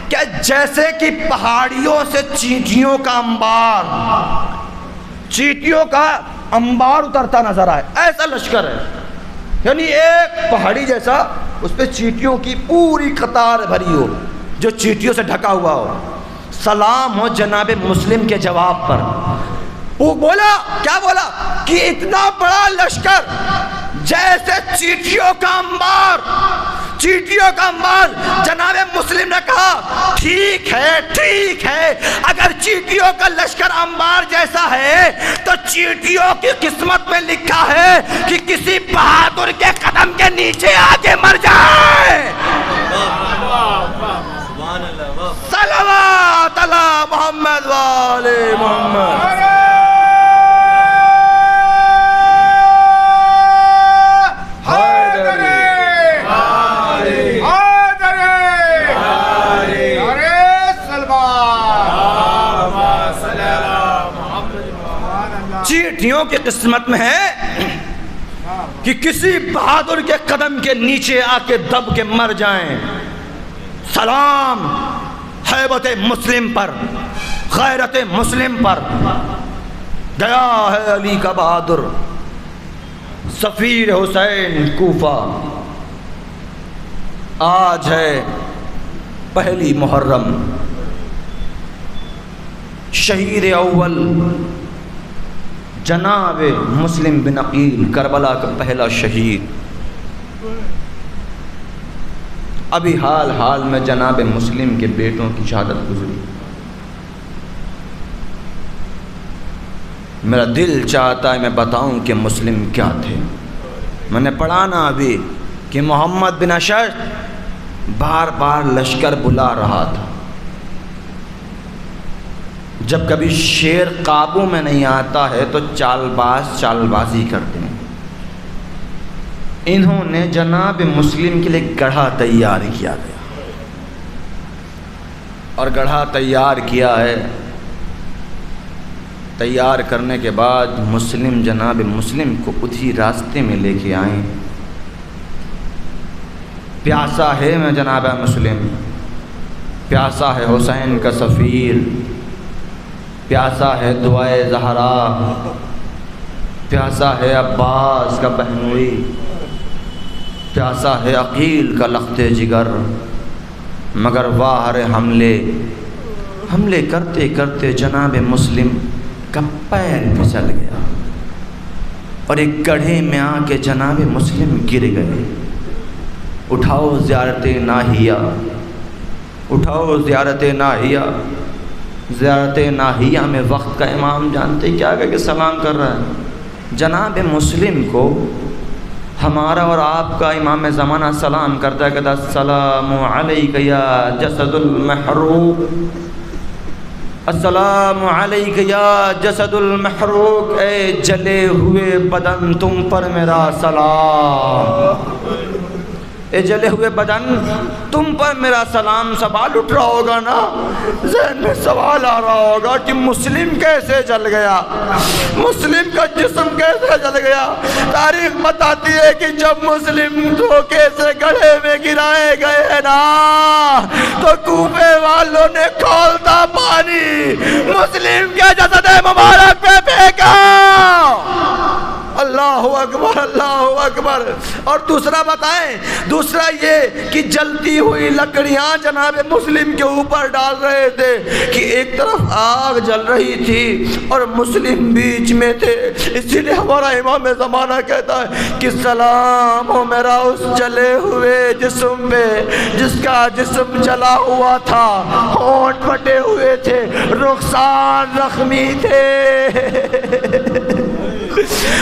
کہ جیسے کہ پہاڑیوں سے چینٹیوں کا انبار اترتا نظر آئے، ایسا لشکر ہے، یعنی ایک پہاڑی جیسا، اس پہ چینٹیوں کی پوری قطار بھری ہو جو چینٹیوں سے ڈھکا ہوا ہو۔ سلام ہو جناب مسلم کے جواب پر۔ وہ بولا کیا بولا کہ اتنا بڑا لشکر جیسے چینٹیوں کا انبار، چینٹیوں کا انبار۔ جناب مسلم نے کہا ٹھیک ہے اگر چینٹیوں کا لشکر انبار جیسا ہے تو چینٹیوں کی قسمت میں لکھا ہے کہ کسی بہادر کے قدم کے نیچے آگے مر جائے۔ صلوات علی محمد و آل محمد۔ بیٹیوں کی قسمت میں ہے کہ کسی بہادر کے قدم کے نیچے آ کے دب کے مر جائیں. سلام ہیبت مسلم پر، غیرت مسلم پر. گیا ہے علی کا بہادر، سفیر حسین کوفہ. آج ہے پہلی محرم، شہید اول جناب مسلم بن عقیل، کربلا کا پہلا شہید. ابھی حال حال میں جناب مسلم کے بیٹوں کی شہادت گزری. میرا دل چاہتا ہے میں بتاؤں کہ مسلم کیا تھے. میں نے پڑھا نا ابھی کہ محمد بن اشعث بار بار لشکر بلا رہا تھا. جب کبھی شیر قابو میں نہیں آتا ہے تو چال بازی کرتے ہیں. انہوں نے جناب مسلم کے لیے گڑھا تیار کیا گیا، اور گڑھا تیار کیا ہے. تیار کرنے کے بعد جناب مسلم کو اسی راستے میں لے کے آئیں. پیاسا ہے میں جناب مسلم، پیاسا ہے حسین کا سفیر، پیاسا ہے دعائے زہرا، پیاسا ہے عباس کا بہنوئی، پیاسا ہے عقیل کا لخت جگر. مگر واہ حملے کرتے کرتے جناب مسلم کا پیر پھسل گیا اور ایک گڑھے میں آ کے جناب مسلم گر گئے. اٹھاؤ زیارت ناہیہ، اٹھاؤ زیارت ناہیہ. زیارت ناہیہ میں وقت کا امام جانتے کیا کہ سلام کر رہا ہے. جناب مسلم کو ہمارا اور آپ کا امام زمانہ سلام کرتا ہے، کہتا السلام علیک یا جسد المحروق، السلام علیک یا جسد المحروق، اے جلے ہوئے بدن تم پر میرا سلام، اے جلے ہوئے بدن تم پر میرا سلام. سوال اٹھ رہا ہوگا نا، ذہن میں سوال آ رہا ہوگا کہ مسلم کیسے جل گیا، مسلم کا جسم کیسے جل گیا. تاریخ بتاتی ہے کہ جب مسلم دھوکے سے گڑھے میں گرائے گئے نا تو کوفے والوں نے کھولتا پانی مسلم کے جسد مبارک پہ پھینکا. اللہ اکبر، اللہ اکبر. اور دوسرا بتائیں، دوسرا یہ کہ جلتی ہوئی لکڑیاں جناب مسلم کے اوپر ڈال رہے تھے کہ ایک طرف آگ جل رہی تھی اور مسلم بیچ میں تھے. اسی لیے ہمارا امام زمانہ کہتا ہے کہ سلام ہو میرا اس جلے ہوئے جسم پہ جس کا جسم جلا ہوا تھا، ہونٹ پھٹے ہوئے تھے، رخسار زخمی تھے،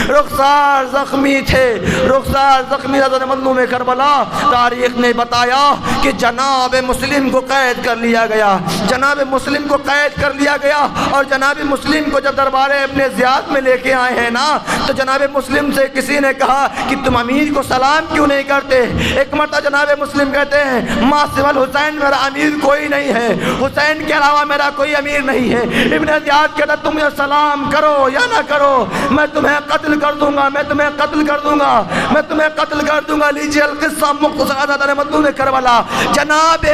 رخسار زخمی تھے، رخسار زخمی حضرت مندو میں کربلا. تاریخ نے بتایا کہ جناب مسلم کو قید کر لیا گیا، جناب مسلم کو قید کر لیا گیا. اور جناب مسلم کو جب دربار ابن زیاد میں لے کے آئے ہیں نا تو جناب مسلم سے کسی نے کہا کہ تم امیر کو سلام کیوں نہیں کرتے. ایک مرتبہ جناب مسلم کہتے ہیں ما سوى الحسین میرا امیر کوئی نہیں ہے، حسین کے علاوہ میرا کوئی امیر نہیں ہے. ابن زیاد کہتا تم یہ سلام کرو یا نہ کرو میں تمہیں قتل کر دوں گا، میں تمہیں قتل کر دوں گا، میں تمہیں قتل کر دوں گا. لیجیے القصہ مختصر حضرت مندو میں کربلا. جناب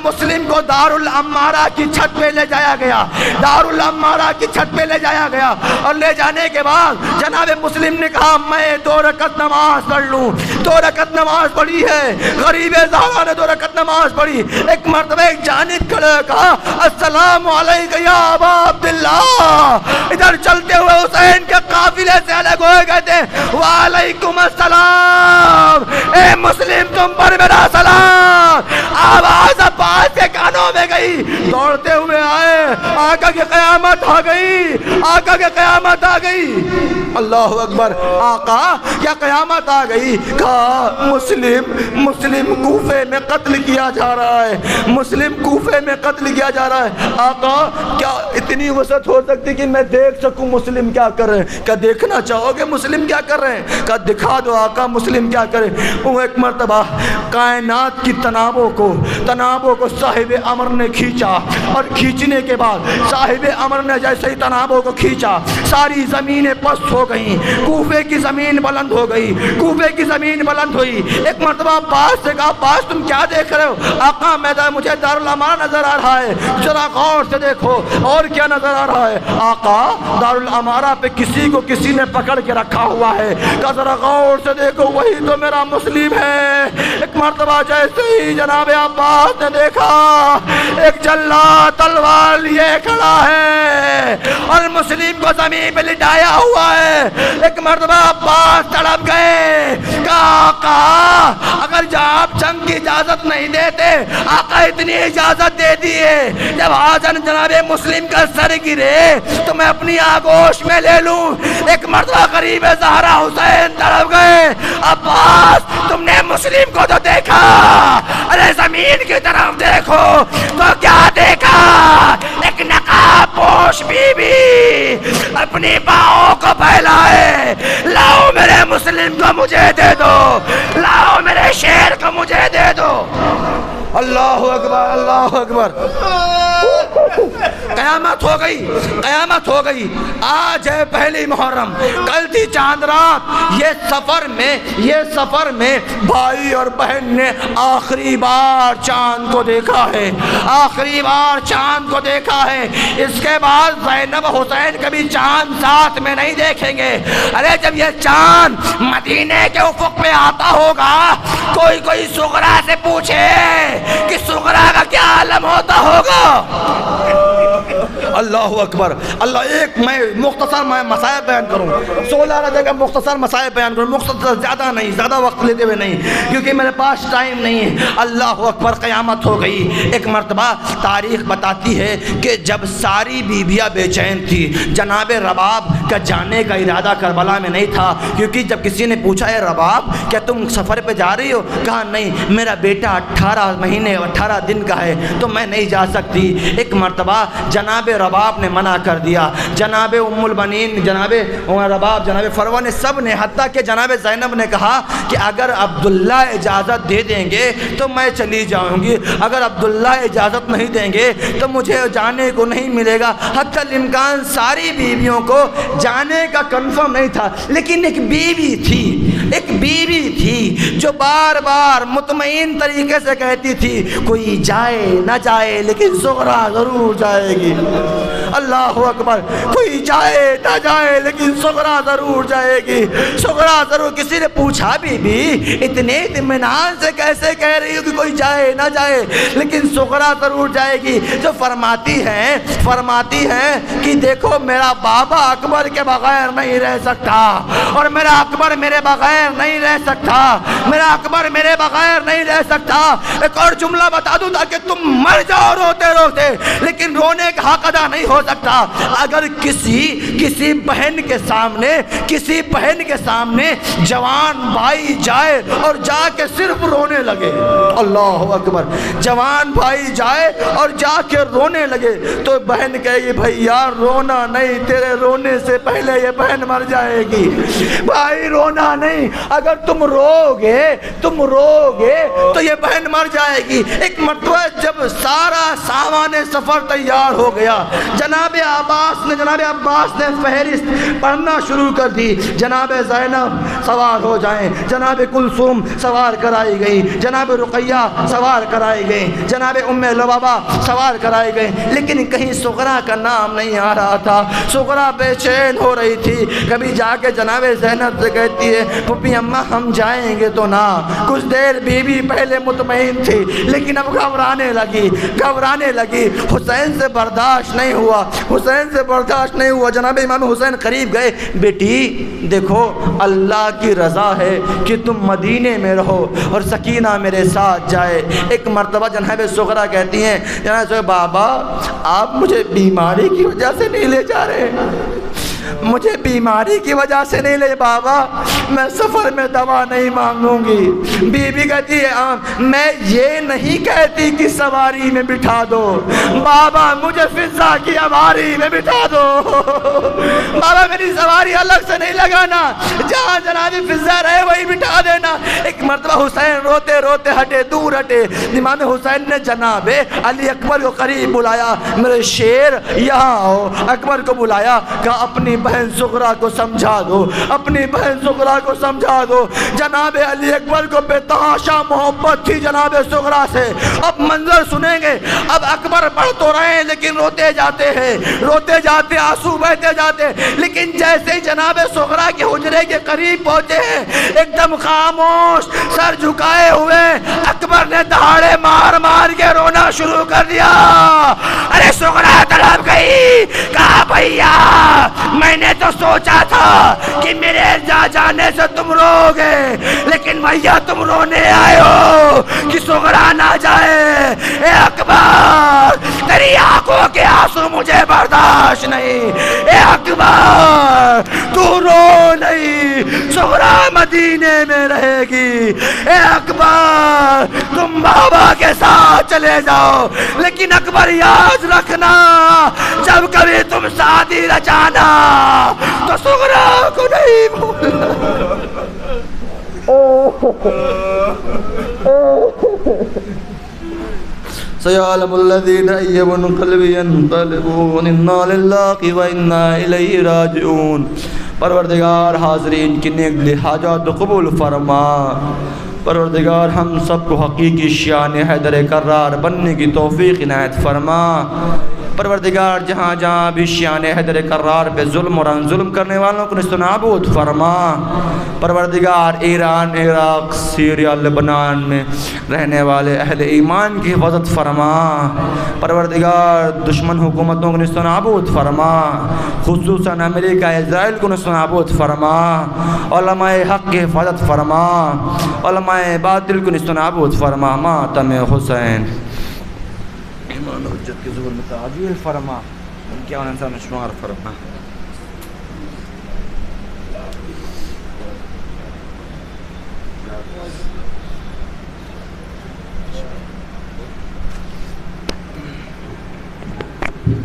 مسلم کو دار الامارہ کی چھت پہ لے جایا گیا، دار الامارہ کی چھت پہ لے جایا گیا. اور لے جانے کے بعد جناب مسلم نے کہا میں 2 رکعت نماز پڑھ لوں. 2 رکعت نماز پڑھی ہے، غریب زہرا نے 2 رکعت نماز پڑھی. ایک مرتبہ ایک جانب کھڑے کہا السلام علیک یا ابا عبداللہ. ادھر چلتے ہوئے حسین کے قافلے سے الگ ہوئے گئے تھے. وعلیکم السلام، اے مسلم تم پر میرا سلام. آواز عباس کے کانوں میں گئی، دوڑتے ہوئے آئے، آقا کی قیامت آ گئی، آقا کی قیامت آ گئی. اللہ اکبر. آقا کیا قیامت آ گئی؟ کہا مسلم کوفے میں قتل کیا جا رہا ہے، مسلم کوفے میں قتل کیا جا رہا ہے. آقا کیا اتنی وسعت ہو سکتی کہ میں دیکھ سکوں مسلم کیا کر رہے ہیں؟ کیا دیکھنا چاہو گے مسلم کیا کر رہے ہیں؟ کیا دکھا دو آقا مسلم کیا کرے. وہ ایک مرتبہ کائنات کی تنابوں کو صاحب امر نے کھینچا اور کھینچنے کے بعد صاحب امر نے جیسے ہی تنابوں کو کھینچا ساری زمینیں پست ہو گئیں، کوفے کی زمین بلند ہو گئی، کوفے کی زمین بلند ہوئی۔ ایک مرتبہ عباس سے کہا عباس تم کیا دیکھ رہے ہو؟ آقا مجھے دارالامارہ نظر آ رہا ہے، ذرا غور سے دیکھو اور کیا نظر آ رہا ہے؟ آقا دارالامارہ پہ کسی کو کسی نے پکڑ کے رکھا ہوا ہے، کہا ذرا غور سے دیکھو وہی تو میرا مسلم ہے۔ ایک مرتبہ جیسے ہی جناب عباس نے دیکھا ایک جلاد تلوار لیے کھڑا ہے اور مسلم کو زمین پہ لٹایا ہوا ہے۔ ایک مرتبہ عباس تڑپ گئے، کہا آقا اگر آپ جنگ کی اجازت نہیں دیتے، آقا اتنی اجازت دے دیے جب آجن جناب مسلم کا سر گرے تو میں اپنی آگوش میں لے لوں۔ ایک مرتبہ قریب زہرا حسین تڑپ گئے، عباس تم نے مسلم کو تو دیکھا، ارے زمین کی طرف دیکھو تو کیا دیکھا؟ ایک نقاب پوش بی بی اپنی باہوں کو پھیلائے، لاؤ میرے مسلم کو مجھے دے دو، لاؤ میرے شیر کو مجھے دے دو۔ اللہ اکبر اللہ اکبر، قیامت ہو گئی، قیامت ہو گئی۔ آج ہے پہلی محرم، کل تھی چاند رات۔ یہ سفر میں بھائی اور بہن نے آخری بار چاند کو دیکھا ہے، آخری بار چاند کو دیکھا ہے۔ اس کے بعد زینب حسین کبھی چاند ساتھ میں نہیں دیکھیں گے۔ ارے جب یہ چاند مدینے کے افق پہ آتا ہوگا، کوئی سغرا سے پوچھے کہ سغرا کا کیا عالم ہوتا ہوگا۔ اللہ اکبر اللہ۔ ایک میں مختصر مسائل بیان کروں، 16 رضے کا مختصر مسائل بیان کروں، مختصر، زیادہ نہیں، زیادہ وقت لیتے ہوئے نہیں کیونکہ میرے پاس ٹائم نہیں ہے۔ اللہ اکبر، قیامت ہو گئی۔ ایک مرتبہ تاریخ بتاتی ہے کہ جب ساری بیویاں بے چین تھی، جناب رباب کا جانے کا ارادہ کربلا میں نہیں تھا، کیونکہ جب کسی نے پوچھا ہے رباب کیا تم سفر پہ جا رہی ہو؟ کہا نہیں، میرا بیٹا 18 مہینے 18 دن کا ہے تو میں نہیں جا سکتی۔ ایک مرتبہ جناب رباب نے منع کر دیا، جناب ام البنین، جناب رباب، جناب فروہ نے، سب نے، حتیٰ کہ جناب زینب نے کہا کہ اگر عبداللہ اجازت دے دیں گے تو میں چلی جاؤں گی، اگر عبداللہ اجازت نہیں دیں گے تو مجھے جانے کو نہیں ملے گا۔ حتی الامکان ساری بیویوں کو جانے کا کنفرم نہیں تھا، لیکن ایک بیوی تھی جو بار بار مطمئن طریقے سے کہتی تھی کوئی جائے نہ جائے لیکن زغرا ضرور جائے گی۔ اللہ اکبر، کوئی جائے نہ جائے لیکن زغرا ضرور جائے گی، زغرا ضرور۔ کسی نے پوچھا بی بی اتنے اطمینان سے کیسے کہہ رہی ہو کہ کوئی جائے نہ جائے لیکن زغرا ضرور جائے گی؟ جو فرماتی ہیں کہ دیکھو میرا بابا اکبر کے بغیر نہیں رہ سکتا اور میرا اکبر میرے بغیر نہیں رہ سکتا، میرا اکبر میرے بغیر نہیں رہ سکتا۔ ایک اور جملہ بتا دوں تاکہ تم مر جاؤ روتے روتے، لیکن رونے کا حق ادا نہیں ہو سکتا۔ اگر کسی بہن کے سامنے جوان بھائی جائے اور جا کے صرف رونے لگے، اللہ اکبر، جوان بھائی جائے اور جا کے رونے لگے تو بہن کہے گی بھائی یار رونا نہیں، تیرے رونے سے پہلے یہ بہن مر جائے گی، بھائی رونا نہیں، اگر تم رو گے تو یہ بہن مر جائے گی۔ ایک مرتبہ جب سارا سامان سفر تیار ہو گیا، جناب عباس نے فہرست پڑھنا شروع کر دی۔ جناب زینب سوار ہو جائیں، جناب کلثوم سوار کرائی گئی، جناب رقیہ سوار کرائی گئی، جناب ام لبابہ سوار کرائی گئی، لیکن کہیں سغرا کا نام نہیں آ رہا تھا۔ سغرا بے چین ہو رہی تھی، کبھی جا کے جناب زینب سے کہتی ہے پھپھی اماں ہم جائیں گے تو نہ۔ کچھ دیر بیوی پہلے مطمئن تھی لیکن اب گھبرانے لگی۔ حسین سے برداشت نہیں ہوا، جناب امام حسین قریب گئے، بیٹی دیکھو اللہ کی رضا ہے کہ تم مدینے میں رہو اور سکینہ میرے ساتھ جائے۔ ایک مرتبہ جناب سغرا کہتی ہیں جناب بابا آپ مجھے بیماری کی وجہ سے نہیں لے جا رہے؟ مجھے بیماری کی وجہ سے نہیں لے بابا، میں سفر میں دوا نہیں مانگوں گی۔ بی بی کہتی ہے میں یہ نہیں کہتی کہ سواری میں بٹھا دو، بابا مجھے فضا کی سواری میں بٹھا دو، بابا میری سواری الگ سے نہیں لگانا، جہاں جناب فضا رہے وہی بٹھا دینا۔ ایک مرتبہ حسین روتے روتے ہٹے، دور ہٹے، امام حسین نے جناب علی اکبر کو قریب بلایا، میرے شیر یہاں آؤ۔ اکبر کو بلایا، کہا اپنی بہن صغرا کو سمجھا دو، اپنی بہن صغرا کو سمجھا دو۔ جناب علی اکبر کو بے تحاشا محبت تھی جناب صغرا سے۔ اب منظر سنیں گے، اب اکبر پڑھ تو رہے ہیں لیکن روتے جاتے ہیں، روتے جاتے، آنسو بہتے جاتے، لیکن جیسے جناب صغرا کے حجرے کے قریب پہنچے ہیں، ایک دم خاموش سر جھکائے ہوئے اکبر نے دہاڑے مار مار کے رونا شروع کر دیا۔ ارے صغرا تڑپ گئی، کہا بھیا میں نے تو سوچا تھا کہ میرے جانے سے تم رو گے، لیکن بھیا تم رونے آئے ہو کہ صغرا نہ جائے۔ اے اکبر تیری آنکھوں کے آنسو مجھے برداشت نہیں، اے اکبر تو رو نہیں، صغرا مدینے میں رہے گی۔ اے اکبر تم بابا کے ساتھ چلے جاؤ، لیکن اکبر یاد رکھنا جب کبھی تم شادی رچانا تو صغرا کو نہیں بھولنا۔ سيعلم الذين أي منقلب ينقلبون إنا لله وإنا إليه راجعون۔ پروردگار حاضرین کی نیک حاجات قبول فرما۔ پروردگار ہم سب کو حقیقی شان حیدر کرار بننے کی توفیق عنایت فرما۔ پروردگار جہاں جہاں بھی شان حیدر کرار پہ ظلم اور ظلم کرنے والوں کو نیست و نابود فرما۔ پروردگار ایران، عراق، سیریا، لبنان میں رہنے والے اہل ایمان کی حفاظت فرما۔ پروردگار دشمن حکومتوں کو نیست و نابود فرما، خصوصاً امریکہ اسرائیل کو نیست و نابود فرما۔ علماء حق کی حفاظت فرما، علماء باطل کو نیست و نابود فرما۔ ماتم حسین ایمان و حجت کے ظہور میں تعجیل فرما، ان کے انسان میں شمار فرما۔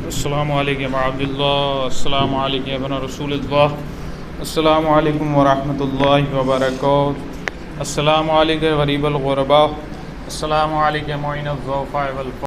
السلام علیکم عبداللہ، السلام علیکم ابن رسول اللہ، السلام علیکم ورحمۃ اللہ وبرکاتہ، السلام علیکم غریب الغرباء، السلام علیکم معین الضعفاء والفقراء۔